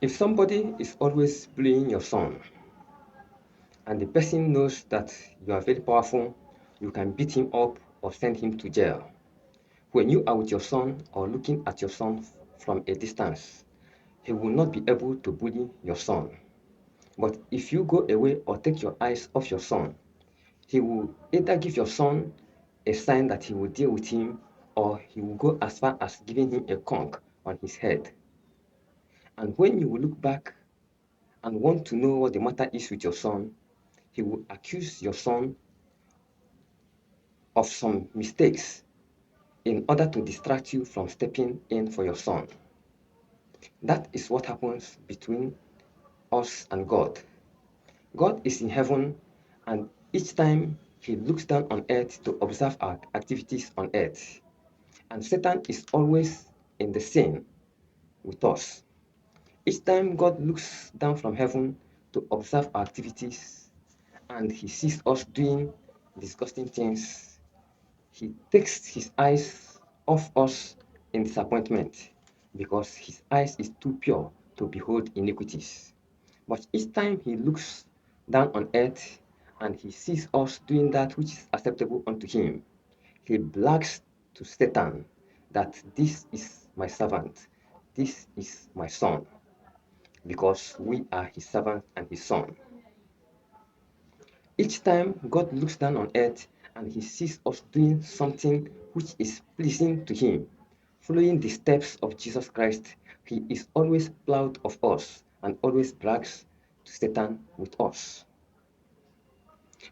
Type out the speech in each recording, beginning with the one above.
If somebody is always bullying your son and the person knows that you are very powerful, you can beat him up or send him to jail. When you are with your son or looking at your son from a distance, he will not be able to bully your son. But if you go away or take your eyes off your son, he will either give your son a sign that he will deal with him, or he will go as far as giving him a conk on his head. And when you will look back and want to know what the matter is with your son, he will accuse your son of some mistakes in order to distract you from stepping in for your son. That is what happens between us and God. God is in heaven, and each time he looks down on earth to observe our activities on earth. And Satan is always in the scene with us. Each time God looks down from heaven to observe our activities and he sees us doing disgusting things, he takes his eyes off us in disappointment because his eyes is too pure to behold iniquities. But each time he looks down on earth and he sees us doing that which is acceptable unto him, he brags to Satan that this is my servant, this is my son, because we are his servant and his son. Each time God looks down on earth and he sees us doing something which is pleasing to him, following the steps of Jesus Christ, he is always proud of us and always brags to Satan with us.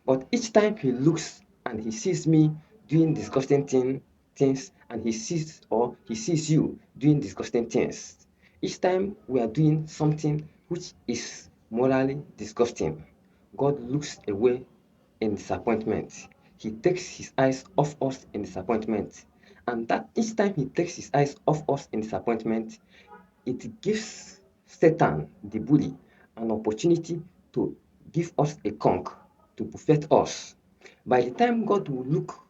But each time he looks and he sees me doing disgusting things, and he sees you doing disgusting things, each time we are doing something which is morally disgusting, God looks away in disappointment. He takes his eyes off us in disappointment. And that each time he takes his eyes off us in disappointment, it gives Satan, the bully, an opportunity to give us a conk, to buffet us. By the time God will look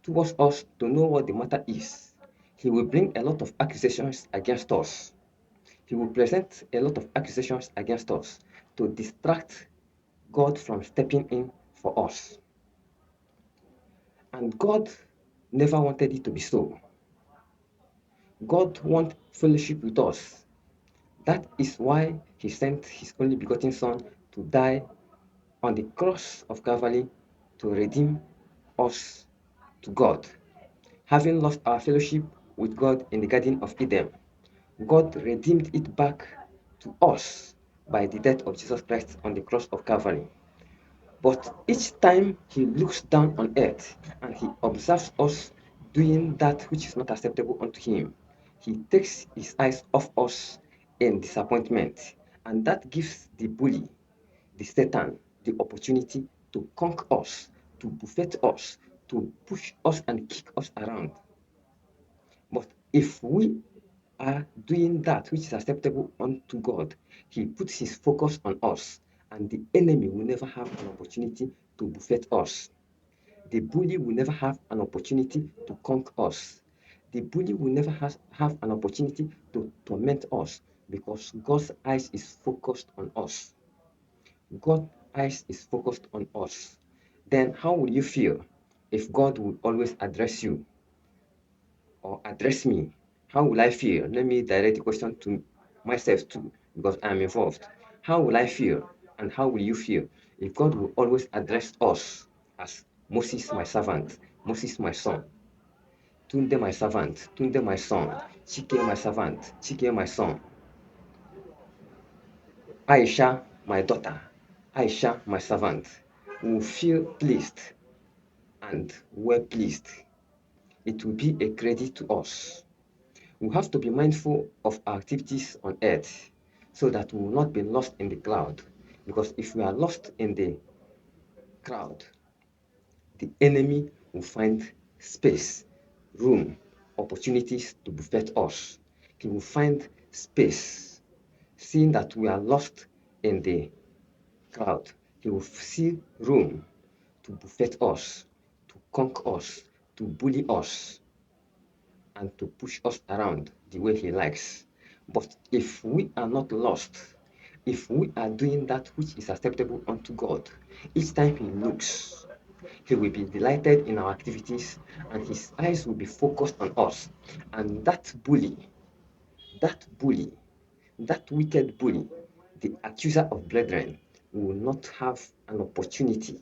towards us to know what the matter is, he will bring a lot of accusations against us. He will present a lot of accusations against us to distract God from stepping in for us. And God never wanted it to be so. God wants fellowship with us. That is why he sent his only begotten Son to die on the cross of Calvary to redeem us to God. Having lost our fellowship with God in the Garden of Eden, God redeemed it back to us by the death of Jesus Christ on the cross of Calvary. But each time he looks down on earth and he observes us doing that which is not acceptable unto him, he takes his eyes off us in disappointment. And that gives the bully, the Satan, the opportunity to conquer us, to buffet us, to push us and kick us around. But if we are doing that which is acceptable unto God, he puts his focus on us, and the enemy will never have an opportunity to buffet us. The bully will never have an opportunity to conquer us. The bully will never have an opportunity to torment us because God's eyes is focused on us. God's eyes is focused on us. Then how will you feel if God will always address you or address me? How will I feel? Let me direct the question to myself too, because I am involved. How will I feel? And how will you feel if God will always address us as Moses, my servant, Moses, my son, Tunde, my servant, Tunde, my son, Chike, my servant, Chike, my son, Aisha, my daughter, Aisha, my servant, will feel pleased and well pleased. It will be a credit to us. We have to be mindful of our activities on earth so that we will not be lost in the cloud. Because if we are lost in the crowd, the enemy will find space, room, opportunities to buffet us. He will find space, seeing that we are lost in the crowd. He will see room to buffet us, to conquer us, to bully us, and to push us around the way he likes. But if we are not lost, if we are doing that which is acceptable unto God, each time He looks, He will be delighted in our activities and His eyes will be focused on us. And that bully, that wicked bully, the accuser of brethren, will not have an opportunity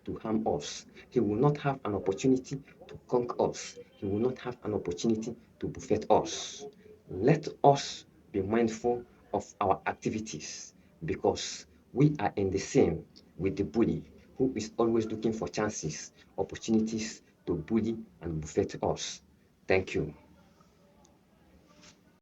to harm us. He will not have an opportunity to conquer us. He will not have an opportunity to buffet us. Let us be mindful of our activities because we are in the same with the bully who is always looking for chances, opportunities to bully and buffet us. Thank you.